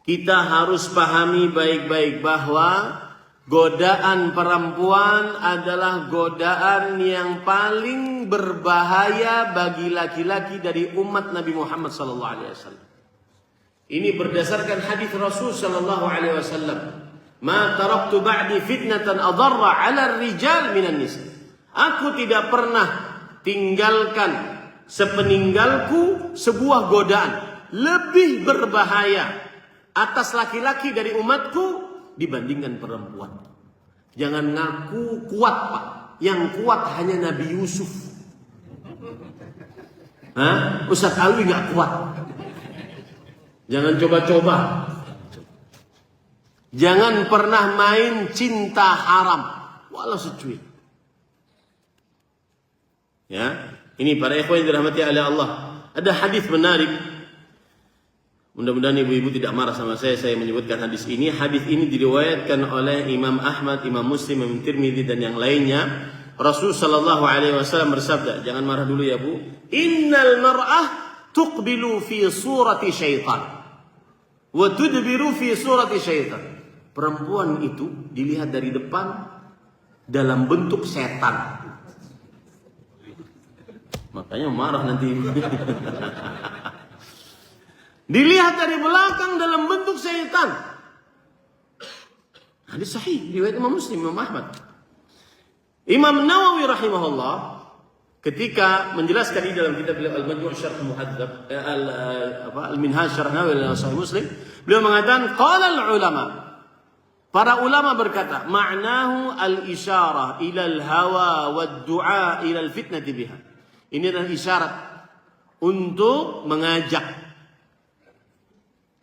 kita harus pahami baik-baik bahwa godaan perempuan adalah godaan yang paling berbahaya bagi laki-laki dari umat Nabi Muhammad SAW. Ini berdasarkan hadis Rasul sallallahu alaihi wasallam, "Ma taraktu ba'di fitnatan adarra 'ala ar-rijal minan nisa." Aku tidak pernah tinggalkan sepeninggalku sebuah godaan lebih berbahaya atas laki-laki dari umatku dibandingkan perempuan. Jangan ngaku kuat, Pak. Yang kuat hanya Nabi Yusuf. Ustaz Alwi nggak kuat. Jangan coba-coba. Jangan pernah main cinta haram, walau secuil. Ya, ini para ikhwan yang dirahmati oleh Allah. Ada hadis menarik. Mudah-mudahan ibu-ibu tidak marah sama saya menyebutkan hadis ini. Hadis ini diriwayatkan oleh Imam Ahmad, Imam Muslim, Imam Tirmidzi dan yang lainnya. Rasul sallallahu alaihi wasallam bersabda, jangan marah dulu ya Bu. Innal mar'ah tuqbilu fi surati syaitan wa tudbiru fi surati syaitan. Perempuan itu dilihat dari depan dalam bentuk setan. Makanya marah nanti. Dilihat dari belakang dalam bentuk setan. Hadis sahih riwayat Imam Muslim, Imam Ahmad. Imam Nawawi rahimahullah ketika menjelaskan ini dalam kitab beliau Al-Majmu' Syarh Muhadzab, Al-Minhaj Syarh Nawawi Sahih Muslim, beliau mengatakan qala al-ulama, para ulama berkata, ma'nahu al-isyarah ila al-hawa wad-du'a ila al-fitnati biha. Ini adalah isyarat untuk mengajak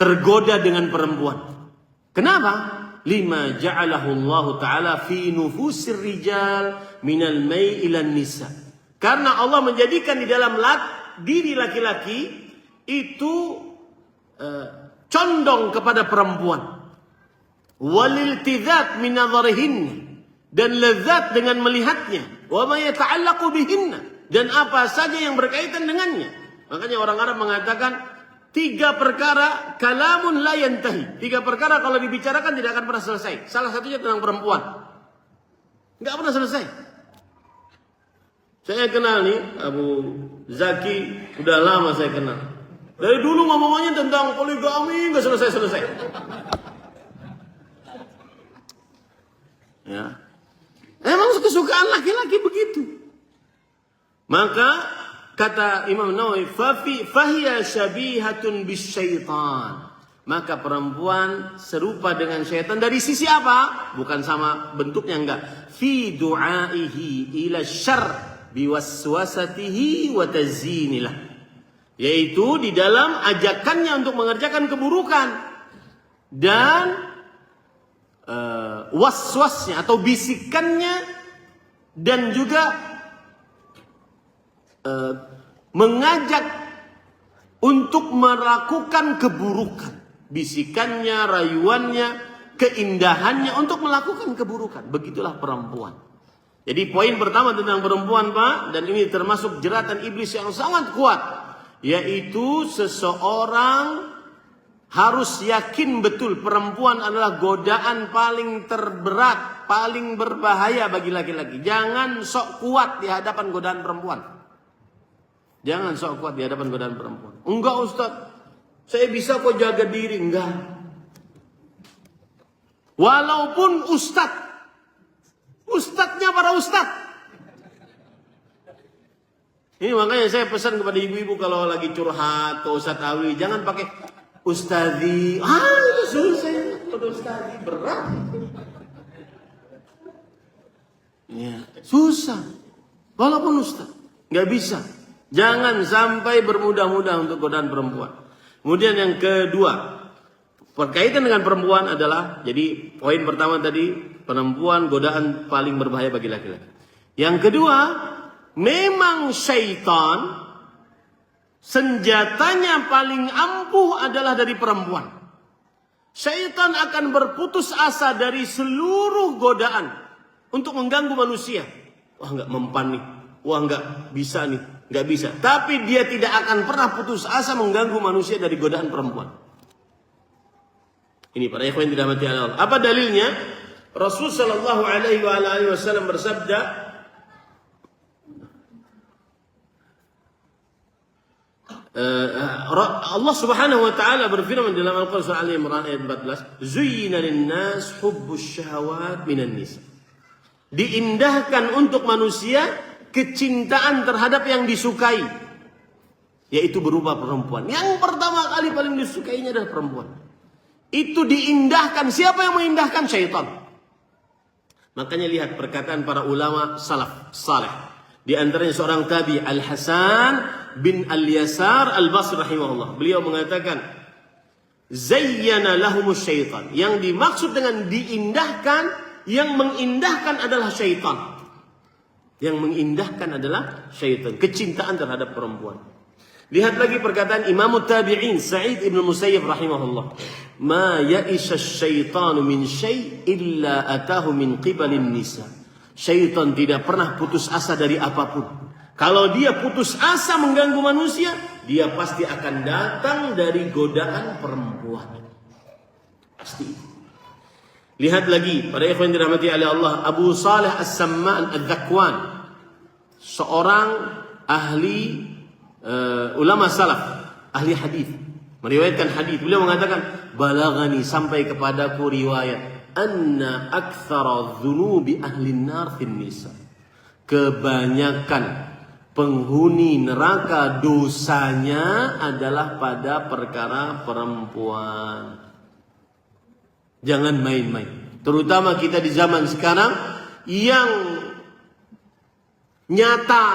tergoda dengan perempuan. Kenapa? Lima ja'alahu Allah Ta'ala fi nufusir rijal minal may ilan nisa. Karena Allah menjadikan di dalam diri laki-laki itu condong kepada perempuan. Waliltizat min nadharihinna, dan lezat dengan melihatnya. Wa ma yata'allaqu bihinna, dan apa saja yang berkaitan dengannya. Makanya orang Arab mengatakan 3 perkara kalamun la yantahi. 3 perkara kalau dibicarakan tidak akan pernah selesai. Salah satunya tentang perempuan. Enggak pernah selesai. Saya kenal nih Abu Zaki, udah lama saya kenal. Dari dulu ngomongnya tentang poligami enggak selesai-selesai. Ya. Emang kesukaan laki-laki begitu. Maka kata Imam Nawawi, fahiya syabihatun bisyaitan. Maka perempuan serupa dengan syaitan dari sisi apa? Bukan sama bentuknya, enggak. Fi du'aihi ila syarr biwaswasatihi wa tazyinilah. Yaitu di dalam ajakannya untuk mengerjakan keburukan dan waswasnya atau bisikannya, dan juga mengajak untuk melakukan keburukan. Bisikannya, rayuannya, keindahannya untuk melakukan keburukan. Begitulah perempuan. Jadi poin pertama tentang perempuan, Pak, dan ini termasuk jeratan iblis yang sangat kuat, yaitu seseorang harus yakin betul perempuan adalah godaan paling terberat, paling berbahaya bagi laki-laki. Jangan sok kuat di hadapan godaan perempuan. Jangan sok kuat di hadapan godaan perempuan. Enggak Ustaz, saya bisa kok jaga diri. Enggak. Walaupun Ustadznya para ustadz. Ini makanya saya pesan kepada ibu-ibu kalau lagi curhat ke Ustadz Awi, jangan pakai Ustadzi. Itu susah. Ustadzi berat. Ya, susah. Walaupun ustadz, nggak bisa. Jangan sampai bermudah-mudah untuk godaan perempuan. Kemudian yang kedua, berkaitan dengan perempuan adalah, jadi poin pertama tadi, perempuan godaan paling berbahaya bagi laki-laki. Yang kedua, memang syaitan senjatanya paling ampuh adalah dari perempuan. Syaitan akan berputus asa dari seluruh godaan untuk mengganggu manusia. Wah, nggak mempan nih. Wah, nggak bisa nih. Nggak bisa. Tapi dia tidak akan pernah putus asa mengganggu manusia dari godaan perempuan. Ini para ikhwan yang dirahmati Allah. Apa dalilnya? Rasul sallallahu alaihi wasallam bersabda, Allah Subhanahu wa taala berfirman dalam Al-Qur'an surah Al-Imran ayat 14, "Zuyyina lin-nas hubbus syahawat minan nisa." Diindahkan untuk manusia kecintaan terhadap yang disukai, yaitu berupa perempuan. Yang pertama kali paling disukainya adalah perempuan. Itu diindahkan. Siapa yang mengindahkan? Syaitan. Makanya lihat perkataan para ulama salaf saleh. Di antaranya seorang tabi, Al-Hasan bin Al-Yasar Al-Basri rahimahullah. Beliau mengatakan, zayyana lahumus syaitan. Yang dimaksud dengan diindahkan, yang mengindahkan adalah syaitan. Yang mengindahkan adalah syaitan. Kecintaan terhadap perempuan. Lihat lagi perkataan Imam Tabi'in Sa'id ibn Musayyib rahimahullah. Ma ya'isha syaitanu min syai' illa atahu min qibalin nisa. Syaitan tidak pernah putus asa dari apapun. Kalau dia putus asa mengganggu manusia, dia pasti akan datang dari godaan perempuan. Pasti. Lihat lagi, para ikhwan dirahmati oleh Allah, Abu Salih As-Samman Ad-Dhakwan, seorang ahli ulama salaf, ahli hadis, meriwayatkan hadis. Beliau mengatakan, balagani, sampai kepadaku riwayat, anna aktsara dzunubi ahli nar fin nisa. Kebanyakan penghuni neraka dosanya adalah pada perkara perempuan. Jangan main-main. Terutama kita di zaman sekarang yang nyata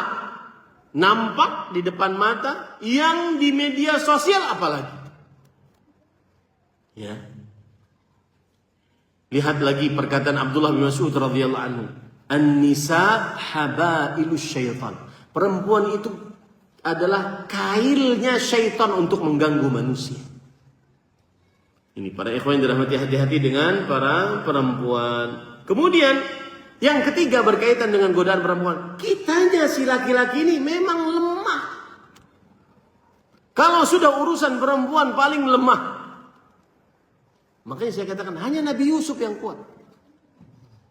nampak di depan mata, yang di media sosial apalagi. Ya. Lihat lagi perkataan Abdullah bin Mas'ud radhiyallahu anhu, "An-nisa habailus syaitan." Perempuan itu adalah kailnya syaitan untuk mengganggu manusia. Ini para ikhwan yang dirahmati, hati-hati dengan para perempuan. Kemudian yang ketiga berkaitan dengan godaan perempuan. Kitanya si laki-laki ini memang lemah. Kalau sudah urusan perempuan paling lemah. Makanya saya katakan hanya Nabi Yusuf yang kuat.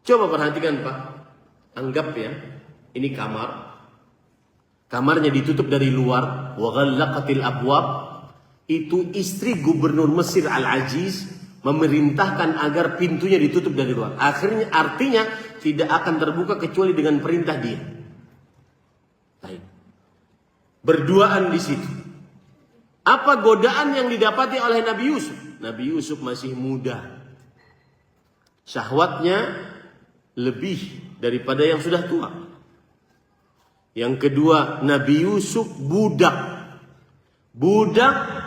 Coba perhatikan Pak. Anggap ya, ini kamar. Kamarnya ditutup dari luar. Wa ghallaqatil abwab. Itu istri gubernur Mesir Al-Aziz memerintahkan agar pintunya ditutup dari luar. Akhirnya artinya tidak akan terbuka kecuali dengan perintah dia. Baik. Berduaan di situ. Apa godaan yang didapati oleh Nabi Yusuf? Nabi Yusuf masih muda. Syahwatnya lebih daripada yang sudah tua. Yang kedua, Nabi Yusuf budak. Budak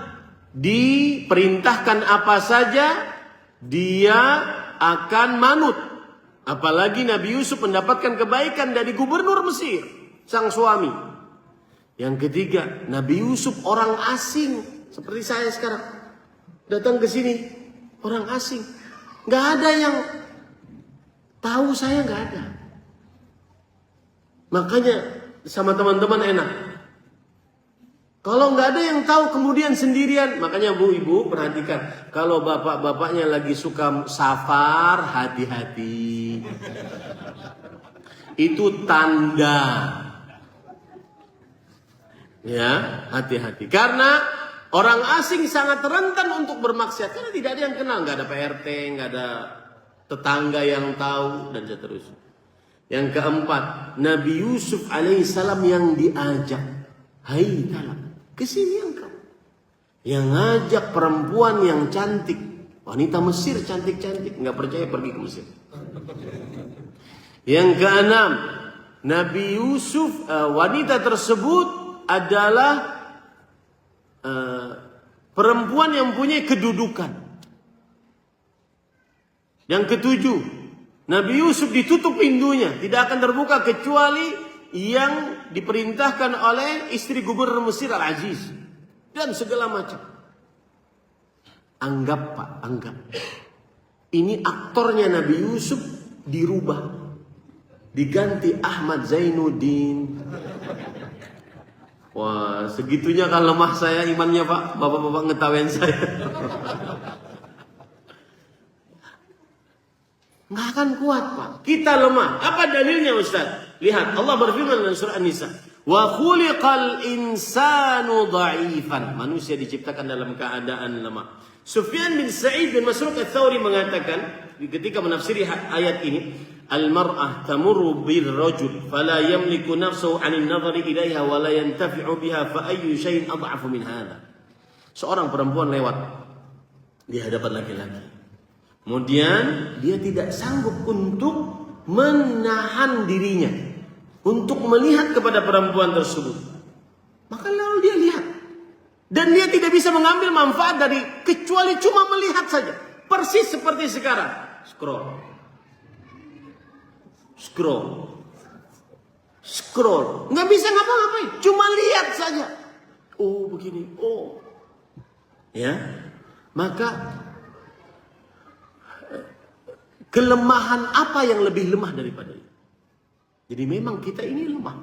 diperintahkan apa saja dia akan manut. Apalagi Nabi Yusuf mendapatkan kebaikan dari gubernur Mesir, sang suami. Yang ketiga, Nabi Yusuf orang asing seperti saya sekarang. Datang ke sini orang asing. Gak ada yang tahu saya, gak ada. Makanya sama teman-teman enak. Kalau nggak ada yang tahu kemudian sendirian, makanya bu ibu perhatikan, kalau bapak-bapaknya lagi suka safar, hati-hati. Itu tanda. Ya, hati-hati. Karena orang asing sangat rentan untuk bermaksiat karena tidak ada yang kenal, nggak ada PRT, nggak ada tetangga yang tahu dan seterusnya. Yang keempat, Nabi Yusuf alaihissalam yang diajak, hai dalam kesini engkau. Yang ngajak perempuan yang cantik. Wanita Mesir cantik-cantik. Nggak percaya pergi ke Mesir. Yang keenam. Nabi Yusuf, wanita tersebut adalah perempuan yang punya kedudukan. Yang ketujuh. Nabi Yusuf ditutup pintunya. Tidak akan terbuka kecuali yang diperintahkan oleh istri gubernur Mesir Al-Aziz dan segala macam. Anggap Pak, anggap. Ini aktornya Nabi Yusuf dirubah. Diganti Ahmad Zainuddin. Wah, segitunya kan lemah saya imannya Pak. Bapak-bapak ngetawain saya. Nggak akan kuat, Pak. Kita lemah. Apa dalilnya, Ustaz? Lihat, Allah berfirman dalam surah An-Nisa, wa khuliqal insanu dha'ifan. Manusia diciptakan dalam keadaan lemah. Sufyan bin Sa'id bin Masruq Ats-Tsauri mengatakan ketika menafsiri ayat ini, al-mar'ah tamurru bir rajul fala yamliku nafsuhu 'anil nadhari ilaiha wa la yantafi'u biha fa ayyu shay'in adhafu min hadha. Seorang perempuan lewat di hadapan laki-laki. Kemudian dia tidak sanggup untuk menahan dirinya untuk melihat kepada perempuan tersebut. Maka lalu dia lihat. Dan dia tidak bisa mengambil manfaat dari kecuali cuma melihat saja. Persis seperti sekarang. Scroll. Nggak bisa ngapa-ngapain. Cuma lihat saja. Oh begini. Oh. Ya. Maka kelemahan apa yang lebih lemah daripada itu? Jadi memang kita ini lemah.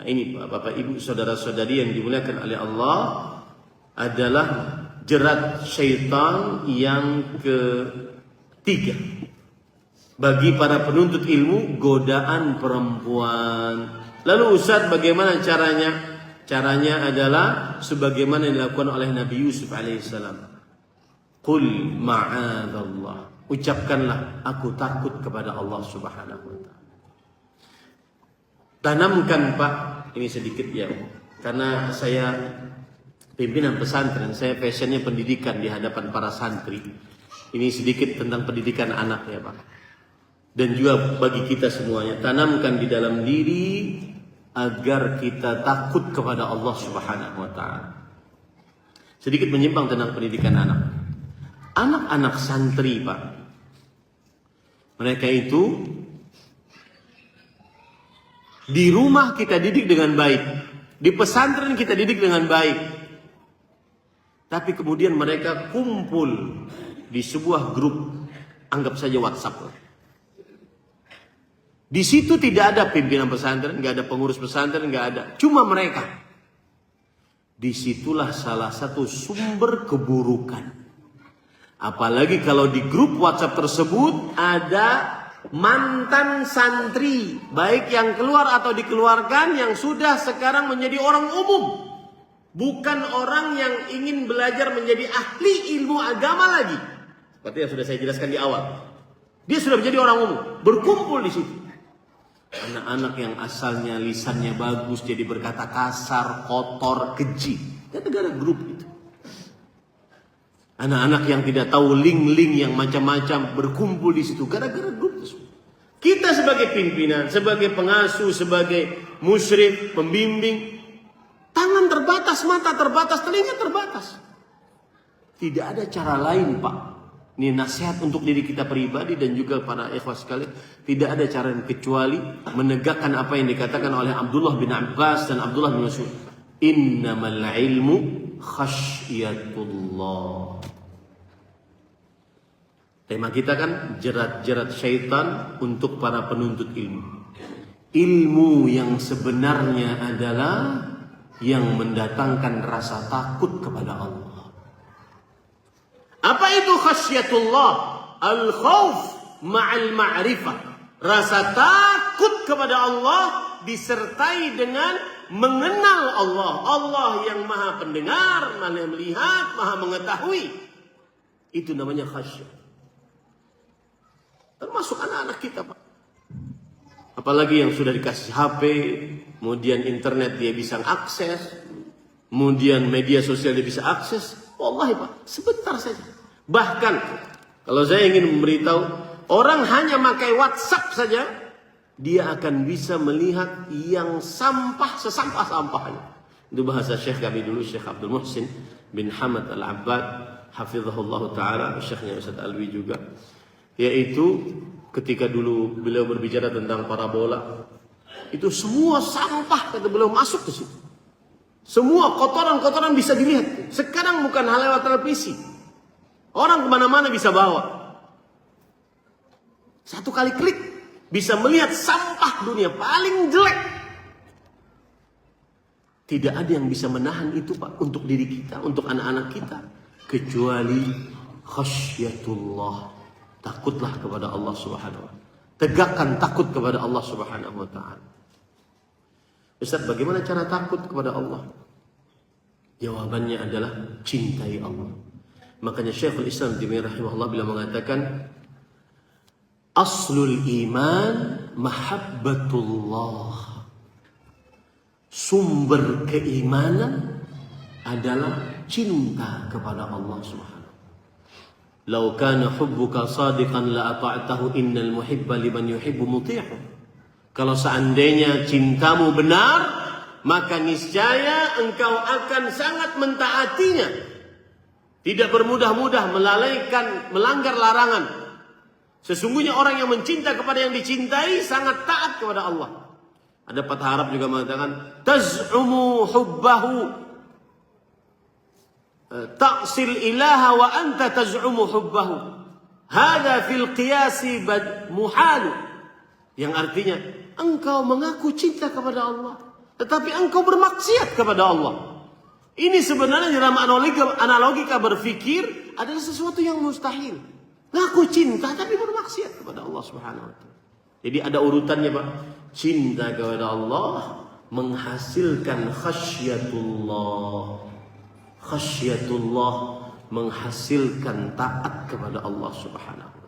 Nah ini Bapak Ibu saudara-saudari yang dimuliakan oleh Allah, adalah jerat syaitan yang ketiga. Bagi para penuntut ilmu, godaan perempuan. Lalu Ustaz, bagaimana caranya? Caranya adalah sebagaimana yang dilakukan oleh Nabi Yusuf alaihissalam. Qul ma'adallah. Ucapkanlah, aku takut kepada Allah subhanahu wa ta'ala. Tanamkan Pak, ini sedikit ya, karena saya pimpinan pesantren, saya passionnya pendidikan di hadapan para santri. Ini sedikit tentang pendidikan anak ya Pak. Dan juga bagi kita semuanya, tanamkan di dalam diri agar kita takut kepada Allah subhanahu wa ta'ala. Sedikit menyimpang tentang pendidikan anak. Anak-anak santri Pak, mereka itu di rumah kita didik dengan baik, di pesantren kita didik dengan baik, tapi kemudian mereka kumpul di sebuah grup, anggap saja WhatsApp. Di situ tidak ada pimpinan pesantren, nggak ada pengurus pesantren, nggak ada, cuma mereka. Disitulah salah satu sumber keburukan. Apalagi kalau di grup WhatsApp tersebut ada mantan santri, baik yang keluar atau dikeluarkan, yang sudah sekarang menjadi orang umum, bukan orang yang ingin belajar menjadi ahli ilmu agama lagi. Seperti yang sudah saya jelaskan di awal, dia sudah menjadi orang umum, berkumpul di situ. Anak-anak yang asalnya lisannya bagus jadi berkata kasar, kotor, keji, gara-gara grup itu. Anak-anak yang tidak tahu link-link yang macam-macam berkumpul di situ gara-gara grup tersebut. Kita sebagai pimpinan, sebagai pengasuh, sebagai musyrif, pembimbing, tangan terbatas, mata terbatas, telinga terbatas. Tidak ada cara lain Pak. Ini nasihat untuk diri kita pribadi dan juga para ikhwas sekalian. Tidak ada cara kecuali menegakkan apa yang dikatakan oleh Abdullah bin Abbas dan Abdullah bin Mas'ud. Innamal ilmu khasyatullah. Tema kita kan jerat-jerat syaitan untuk para penuntut ilmu. Ilmu yang sebenarnya adalah yang mendatangkan rasa takut kepada Allah. Apa itu khasyatullah? Al-khawf ma'al ma'rifah. Rasa takut kepada Allah disertai dengan mengenal Allah. Allah yang maha pendengar, maha melihat, maha mengetahui. Itu namanya khasyat. Termasuk anak-anak kita Pak. Apalagi yang sudah dikasih HP, kemudian internet dia bisa akses, kemudian media sosial dia bisa akses. Wallahi Pak, sebentar saja. Bahkan kalau saya ingin memberitahu, orang hanya pakai WhatsApp saja, dia akan bisa melihat yang sampah sesampah-sampahnya. Itu bahasa Syekh kami dulu, Syekh Abdul Muhsin bin Hamad Al-Abbad, hafizahullah ta'ala, Syekhnya Ustaz Alwi juga. Yaitu ketika dulu beliau berbicara tentang parabola, itu semua sampah kata beliau masuk ke situ. Semua kotoran-kotoran bisa dilihat. Sekarang bukan hal lewat televisi, orang kemana-mana bisa bawa. Satu kali klik bisa melihat sampah dunia paling jelek. Tidak ada yang bisa menahan itu Pak untuk diri kita, untuk anak-anak kita, kecuali khasyatullah. takutlah kepada Allah Subhanahu wa taala. Tegakkan takut kepada Allah Subhanahu wa taala. Ustaz, bagaimana cara takut kepada Allah? Jawabannya adalah cintai Allah. Makanya Syekhul Islam Taimiyah rahimahullah bila mengatakan aslul iman mahabbatullah. Sumber keimanan adalah cinta kepada Allah Subhanahu. Lau kana hubbuka sadiqan la ata'tahu innal muhibba liman yuhibbu muti'u. Kalau seandainya cintamu benar, maka niscaya engkau akan sangat mentaatinya. Tidak bermudah-mudah melanggar larangan. Sesungguhnya orang yang mencinta kepada yang dicintai sangat taat kepada Allah. Ada patah Arab juga mengatakan taz'umu hubbahu ta'sil ilaha wa anta taz'umu hubbahu. Hada fil qiyasi muhalu. Yang artinya engkau mengaku cinta kepada Allah, tetapi engkau bermaksiat kepada Allah. Ini sebenarnya dalam analogika berfikir adalah sesuatu yang mustahil. Ngaku cinta tapi bermaksiat kepada Allah Subhanahu wa taala. Jadi ada urutannya, Pak. Cinta kepada Allah menghasilkan khasyatullah. Khasyatullah menghasilkan taat kepada Allah Subhanahu.